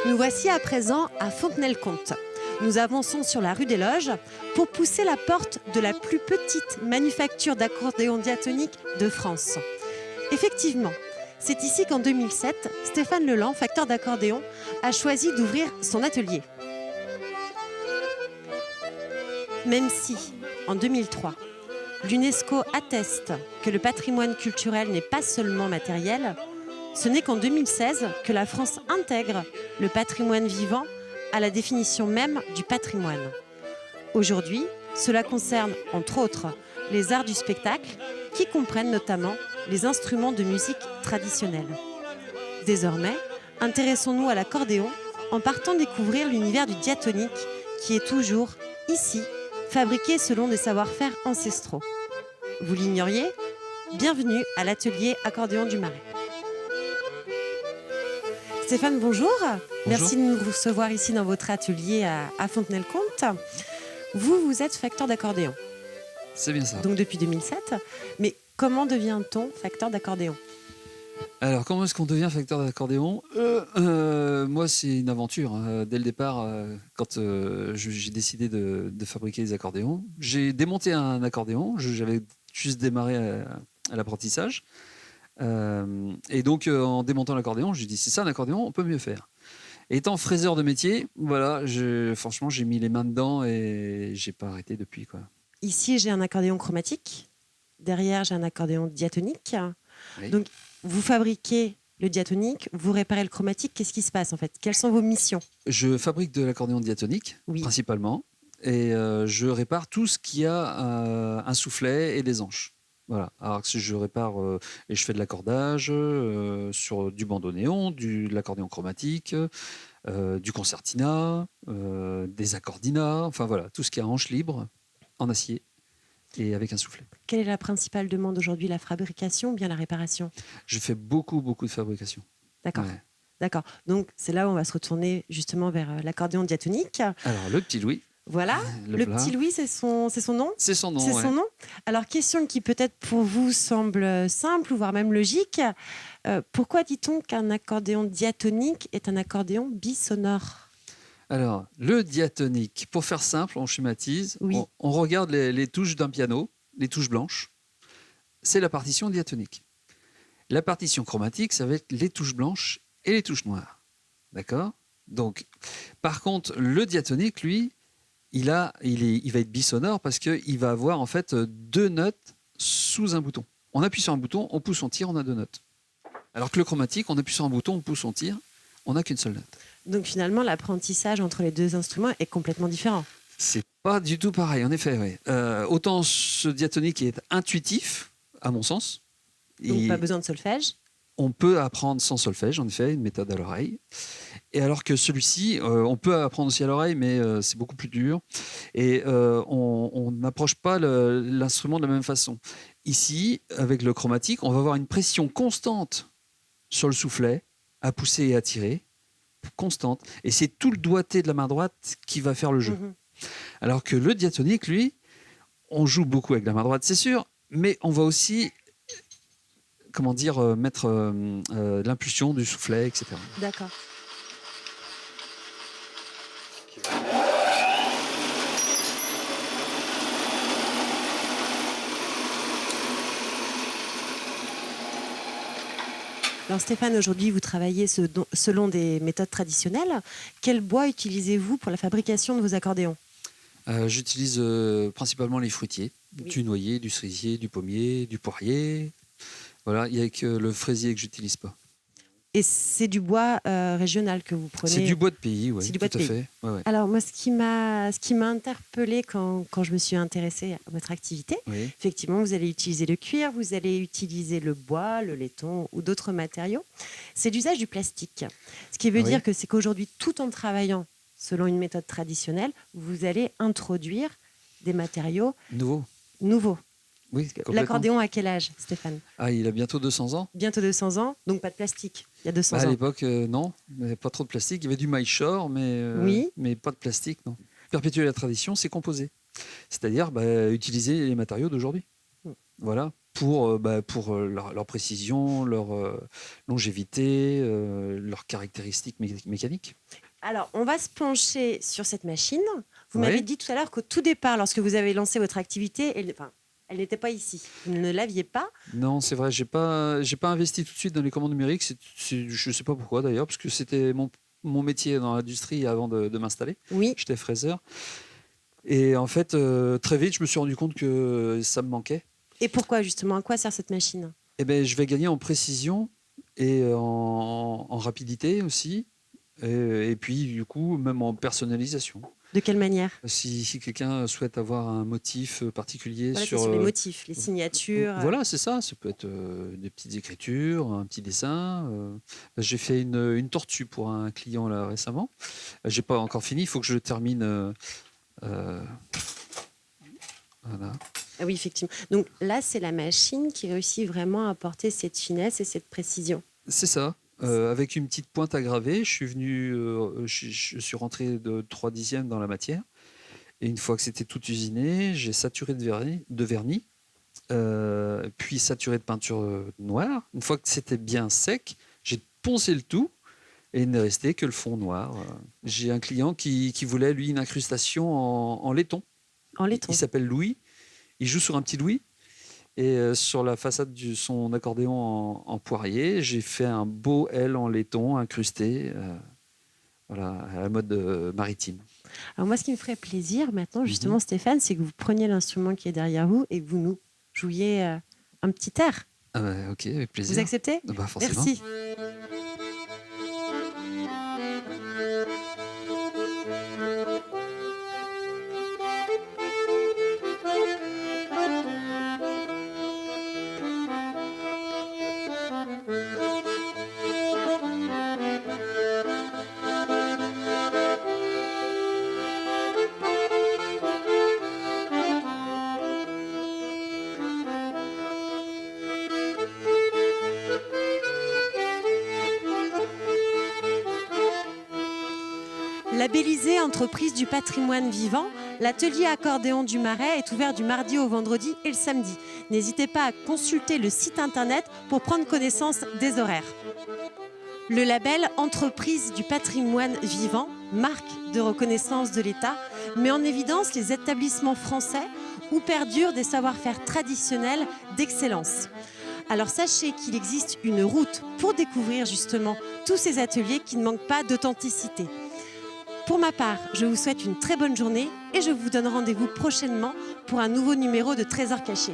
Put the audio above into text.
Nous voici à présent à Fontenay-le-Comte. Nous avançons sur la rue des Loges pour pousser la porte de la plus petite manufacture d'accordéons diatoniques de France. Effectivement, c'est ici qu'en 2007, Stéphane Leland, facteur d'accordéon, a choisi d'ouvrir son atelier. Même si, en 2003, l'UNESCO atteste que le patrimoine culturel n'est pas seulement matériel, ce n'est qu'en 2016 que la France intègre le patrimoine vivant à la définition même du patrimoine. Aujourd'hui, cela concerne, entre autres, les arts du spectacle, qui comprennent notamment les instruments de musique traditionnels. Désormais, intéressons-nous à l'accordéon en partant découvrir l'univers du diatonique, qui est toujours, ici, fabriqué selon des savoir-faire ancestraux. Vous l'ignoriez ? Bienvenue à l'atelier Accordéon du Marais. Stéphane, bonjour. Merci de nous recevoir ici dans votre atelier à Fontenay-le-Comte. Vous êtes facteur d'accordéon. C'est bien ça. Donc depuis 2007. Mais comment devient-on facteur d'accordéon ? Alors, comment est-ce qu'on devient facteur d'accordéon ? Moi, c'est une aventure. Dès le départ, quand j'ai décidé de fabriquer des accordéons, j'ai démonté un accordéon. J'avais juste démarré à l'apprentissage. Et donc, en démontant l'accordéon, j'ai dit, c'est ça un accordéon, on peut mieux faire. Et étant fraiseur de métier, voilà, franchement, j'ai mis les mains dedans et j'ai pas arrêté depuis, quoi. Ici, j'ai un accordéon chromatique. Derrière, j'ai un accordéon diatonique. Oui. Donc, vous fabriquez le diatonique, vous réparez le chromatique. Qu'est-ce qui se passe en fait ? Quelles sont vos missions ? Je fabrique de l'accordéon diatonique, Oui. principalement, et je répare tout ce qui a un soufflet et des anches. Voilà. Alors que je répare et je fais de l'accordage sur du bandoneon, de l'accordéon chromatique, du concertina, des accordinats, enfin voilà, tout ce qui a hanche libre en acier et avec un soufflet. Quelle est la principale demande aujourd'hui ? La fabrication ou bien la réparation ? Je fais beaucoup de fabrication. D'accord. Ouais. D'accord. Donc, c'est là où on va se retourner justement vers l'accordéon diatonique. Alors, le petit Louis. Voilà. Le petit Louis, c'est son nom ? C'est son nom. C'est ouais. son nom. Alors, question qui peut-être pour vous semble simple, voire même logique. Pourquoi dit-on qu'un accordéon diatonique est un accordéon bisonore ? Alors, le diatonique, pour faire simple, on schématise, Oui. on regarde les touches d'un piano, les touches blanches, c'est la partition diatonique. La partition chromatique, ça va être les touches blanches et les touches noires. D'accord ? Donc, par contre, le diatonique, lui, il va être bisonore parce qu'il va avoir en fait deux notes sous un bouton. On appuie sur un bouton, on pousse, on tire, on a deux notes. Alors que le chromatique, on appuie sur un bouton, on pousse, on tire, on n'a qu'une seule note. Donc finalement, l'apprentissage entre les deux instruments est complètement différent. C'est pas du tout pareil, en effet. Oui. Autant ce diatonique est intuitif, à mon sens. Donc pas besoin de solfège. On peut apprendre sans solfège, en effet, une méthode à l'oreille. Et alors que celui-ci, on peut apprendre aussi à l'oreille, mais c'est beaucoup plus dur. Et on n'approche pas l'instrument de la même façon. Ici, avec le chromatique, on va avoir une pression constante sur le soufflet, à pousser et à tirer, constante. Et c'est tout le doigté de la main droite qui va faire le jeu. Mmh. Alors que le diatonique, lui, on joue beaucoup avec la main droite, c'est sûr, mais on va aussi, mettre l'impulsion du soufflet, etc. D'accord. Alors Stéphane, aujourd'hui, vous travaillez selon des méthodes traditionnelles. Quel bois utilisez-vous pour la fabrication de vos accordéons ? J'utilise principalement les fruitiers, Oui. du noyer, du cerisier, du pommier, du poirier. Voilà, il n'y a que le fraisier que je n'utilise pas. Et c'est du bois régional que vous prenez ? C'est du bois de pays, oui, C'est du bois tout de à pays. fait. Ouais. Alors moi, ce qui m'a interpellée quand je me suis intéressée à votre activité, Oui. effectivement, vous allez utiliser le cuir, vous allez utiliser le bois, le laiton ou d'autres matériaux. C'est l'usage du plastique. Ce qui veut dire que c'est qu'aujourd'hui, tout en travaillant selon une méthode traditionnelle, vous allez introduire des matériaux nouveaux. Oui, complètement. L'accordéon à quel âge, Stéphane ? Ah, il a bientôt 200 ans. Bientôt 200 ans, donc pas de plastique. Il y a 200 À ans. l'époque, non, il n'y avait pas trop de plastique. Il y avait du maillechort, Oui. mais pas de plastique, non. Perpétuer la tradition, c'est composer. C'est-à-dire utiliser les matériaux d'aujourd'hui. Voilà. pour leur précision, leur longévité, leurs caractéristiques mécaniques. Alors, on va se pencher sur cette machine. Vous Oui. m'avez dit tout à l'heure qu'au tout départ, lorsque vous avez lancé votre activité, elle n'était pas ici. Vous ne l'aviez pas. Non, c'est vrai, j'ai pas investi tout de suite dans les commandes numériques. Je ne sais pas pourquoi d'ailleurs, parce que c'était mon métier dans l'industrie avant de m'installer. Oui. J'étais fraiseur. Et en fait, très vite, je me suis rendu compte que ça me manquait. Et pourquoi justement? À quoi sert cette machine? Eh ben, je vais gagner en précision et en rapidité aussi. Et puis, du coup, même en personnalisation. De quelle manière? Si quelqu'un souhaite avoir un motif particulier Voilà, sur... sur les motifs, les signatures. Voilà, c'est ça. Ça peut être des petites écritures, un petit dessin. J'ai fait une tortue pour un client là récemment. J'ai pas encore fini. Il faut que je termine. Voilà. Ah oui, effectivement. Donc là, c'est la machine qui réussit vraiment à apporter cette finesse et cette précision. C'est ça. Avec une petite pointe à graver, je suis rentré de 3/10 dans la matière. Et une fois que c'était tout usiné, j'ai saturé de vernis, puis saturé de peinture noire. Une fois que c'était bien sec, j'ai poncé le tout et il ne restait que le fond noir. J'ai un client qui voulait, lui, une incrustation en laiton. En laiton. Il s'appelle Louis. Il joue sur un petit Louis. Et sur la façade de son accordéon en poirier, j'ai fait un beau L en laiton incrusté, voilà, à la mode maritime. Alors moi, ce qui me ferait plaisir maintenant, justement, Stéphane, c'est que vous preniez l'instrument qui est derrière vous et que vous nous jouiez un petit air. Ah ouais, ok, avec plaisir. Vous acceptez? Bah, forcément. Merci. Labellisé entreprise du patrimoine vivant, l'atelier accordéon du Marais est ouvert du mardi au vendredi et le samedi. N'hésitez pas à consulter le site internet pour prendre connaissance des horaires. Le label Entreprise du patrimoine vivant, marque de reconnaissance de l'État, met en évidence les établissements français où perdurent des savoir-faire traditionnels d'excellence. Alors sachez qu'il existe une route pour découvrir justement tous ces ateliers qui ne manquent pas d'authenticité. Pour ma part, je vous souhaite une très bonne journée et je vous donne rendez-vous prochainement pour un nouveau numéro de Trésors cachés.